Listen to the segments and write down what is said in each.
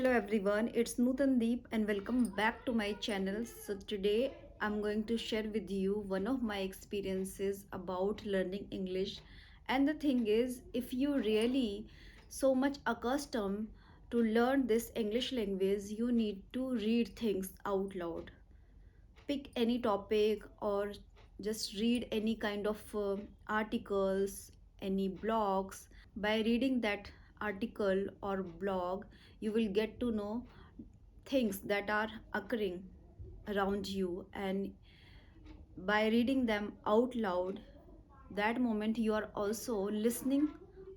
Hello everyone, it's Nootandeep and welcome back to my channel. So today I'm going to share with you one of my experiences about learning English. And the thing is, if you really so much accustomed to learn this English language, you need to read things out loud. Pick any topic or just read any kind of articles, any blogs. By reading that article or blog, you will get to know things that are occurring around you, and by reading them out loud, that moment you are also listening.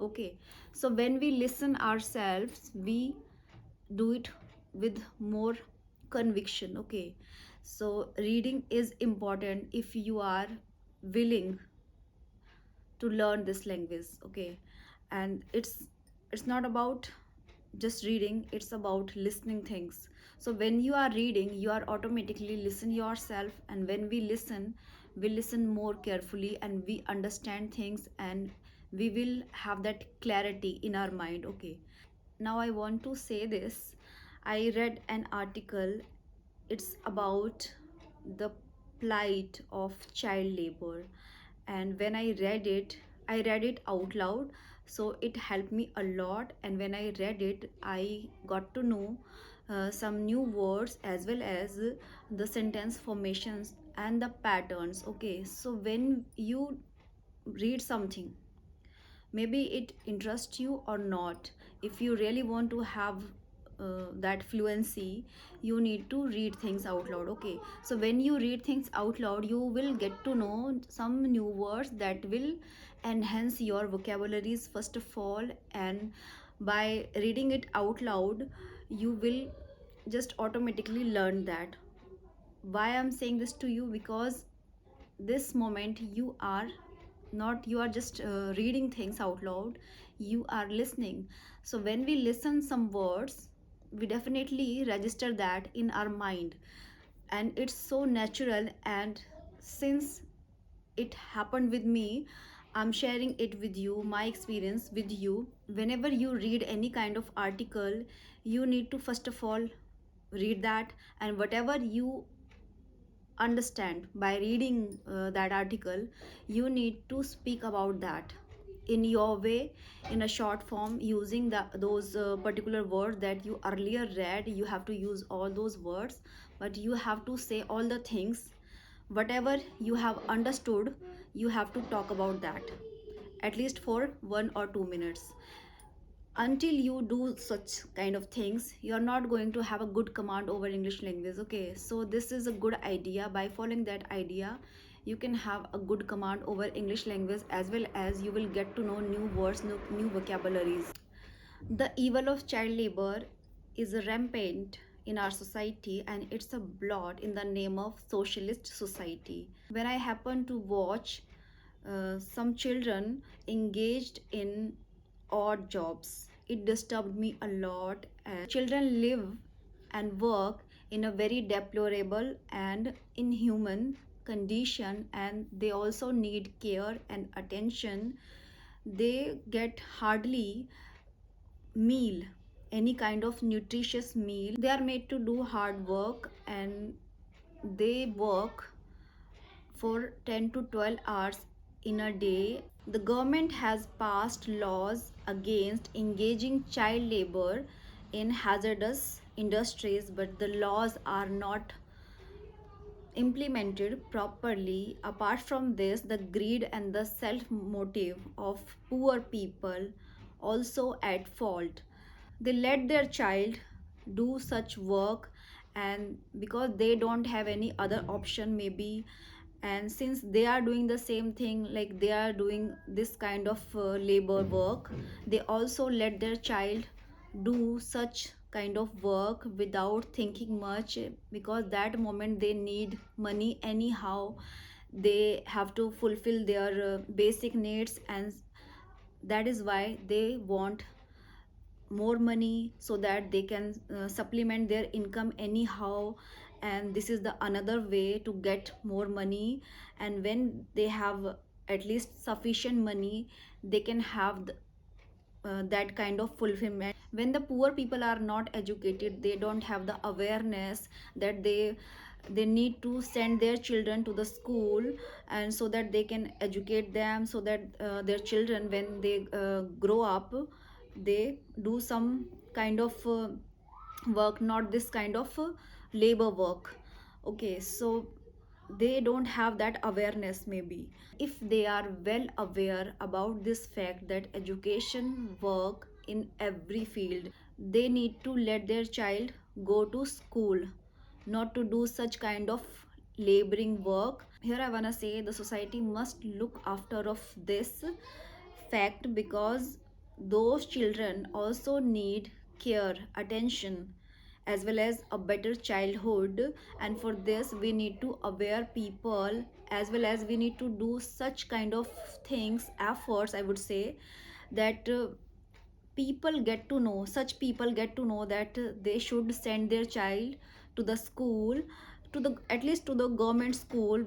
Okay, so when we listen ourselves, we do it with more conviction. Okay, so reading is important if you are willing to learn this language. Okay, and it's not about just reading, it's about listening things. So when you are reading, you are automatically listen yourself, and when we listen more carefully and we understand things, and we will have that clarity in our mind. Okay, now I want to say this. I read an article. It's about the plight of child labor, and when I read it out loud, so it helped me a lot. And when I read it, I got to know some new words as well as the sentence formations and the patterns. Okay, so when you read something, maybe it interests you or not, if you really want to have that fluency, you need to read things out loud. Okay, so when you read things out loud, you will get to know some new words that will enhance your vocabularies first of all. And by reading it out loud, you will just automatically learn that. Why I'm saying this to you? Because this moment you are not, you are just reading things out loud, you are listening. So when we listen some words, we definitely register that in our mind, and it's so natural. And since it happened with me, I'm sharing it with you, my experience with you. Whenever you read any kind of article, you need to first of all read that, and whatever you understand by reading that article, you need to speak about that in your way, in a short form, using those particular words that you earlier read. You have to use all those words, but you have to say all the things. Whatever you have understood, you have to talk about that at least for 1 or 2 minutes. Until you do such kind of things, you're not going to have a good command over English language. Okay, so this is a good idea. By following that idea, you can have a good command over English language, as well as you will get to know new words, new vocabularies. The evil of child labor is rampant in our society, and it's a blot in the name of socialist society. When I happen to watch some children engaged in odd jobs, it disturbed me a lot. And children live and work in a very deplorable and inhuman condition, and they also need care and attention. They get hardly meal, any kind of nutritious meal. They are made to do hard work, and they work for 10 to 12 hours in a day. The government has passed laws against engaging child labor in hazardous industries, but the laws are not implemented properly. Apart from this, the greed and the self motive of poor people also at fault. They let their child do such work, and because they don't have any other option maybe, and since they are doing the same thing, like they are doing this kind of labor work, they also let their child do such kind of work without thinking much, because that moment they need money anyhow. They have to fulfill their basic needs, and that is why they want more money so that they can supplement their income anyhow. And this is the another way to get more money. And when they have at least sufficient money, they can have that kind of fulfillment. When the poor people are not educated, they don't have the awareness that they need to send their children to the school, and so that they can educate them, so that their children, when they grow up, they do some kind of work, not this kind of labor work. Okay, so they don't have that awareness. Maybe if they are well aware about this fact that education work in every field, they need to let their child go to school, not to do such kind of laboring work. Here I want to say the society must look after of this fact, because those children also need care, attention, as well as a better childhood. And for this we need to aware people, as well as we need to do such kind of things, efforts, I would say, that people get to know, such people get to know that they should send their child to the school, to the, at least to the government school.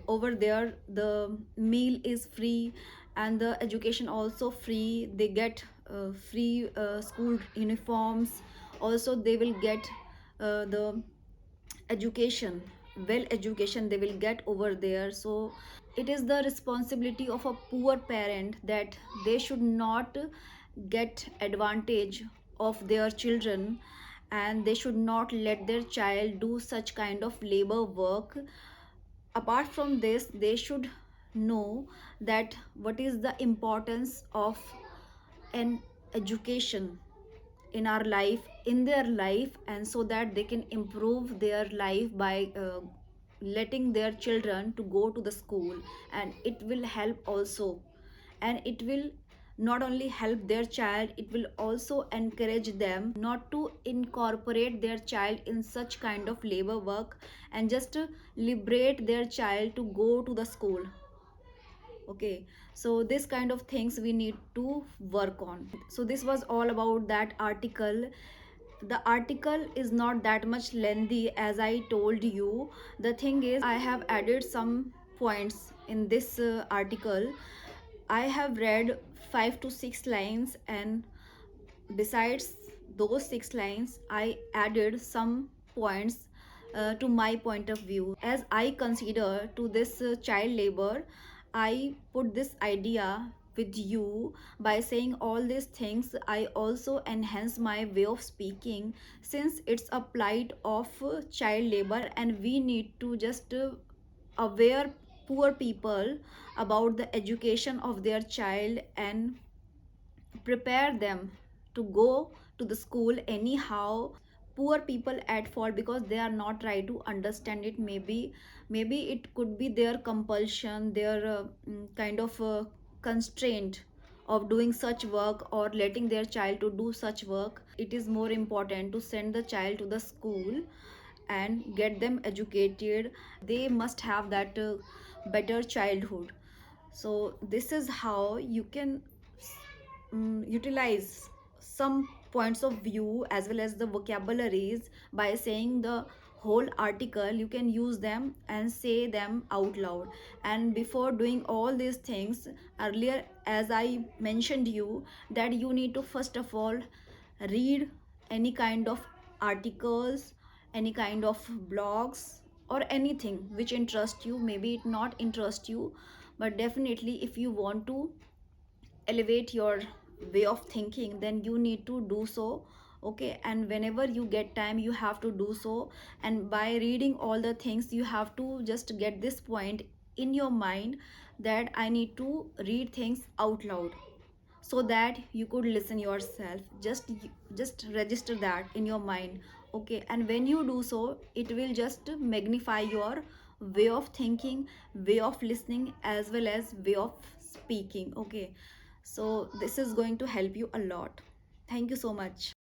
Over there the meal is free, and the education also free. They get free school uniforms. Also they will get the education, well education they will get over there. So it is the responsibility of a poor parent that they should not get advantage of their children, and they should not let their child do such kind of labor work. Apart from this, they should know that what is the importance of an education in our life, in their life, and so that they can improve their life by letting their children to go to the school. And it will help also, and it will not only help their child, it will also encourage them not to incorporate their child in such kind of labor work, and just liberate their child to go to the school. Okay, so this kind of things we need to work on. So this was all about that article. The article is not that much lengthy, as I told you. The thing is, I have added some points in this article. I have read 5 to 6 lines, and besides those 6 lines I added some points to my point of view. As I consider to this child labor, I put this idea with you. By saying all these things, I also enhance my way of speaking, since it's a plight of child labor, and we need to just aware poor people about the education of their child, and prepare them to go to the school anyhow. Poor people at fault because they are not try to understand it. Maybe it could be their compulsion, their kind of constraint of doing such work, or letting their child to do such work. It is more important to send the child to the school and get them educated. They must have that better childhood. So this is how you can utilize some points of view as well as the vocabularies. By saying the whole article, you can use them and say them out loud. And before doing all these things, earlier as I mentioned you, that you need to first of all read any kind of articles, any kind of blogs, or anything which interest you. Maybe it not interest you, but definitely if you want to elevate your way of thinking, then you need to do so. Okay, and whenever you get time, you have to do so. And by reading all the things, you have to just get this point in your mind, that I need to read things out loud, so that you could listen yourself. Just register that in your mind. Okay, and when you do so, it will just magnify your way of thinking, way of listening, as well as way of speaking. Okay, so this is going to help you a lot. Thank you so much.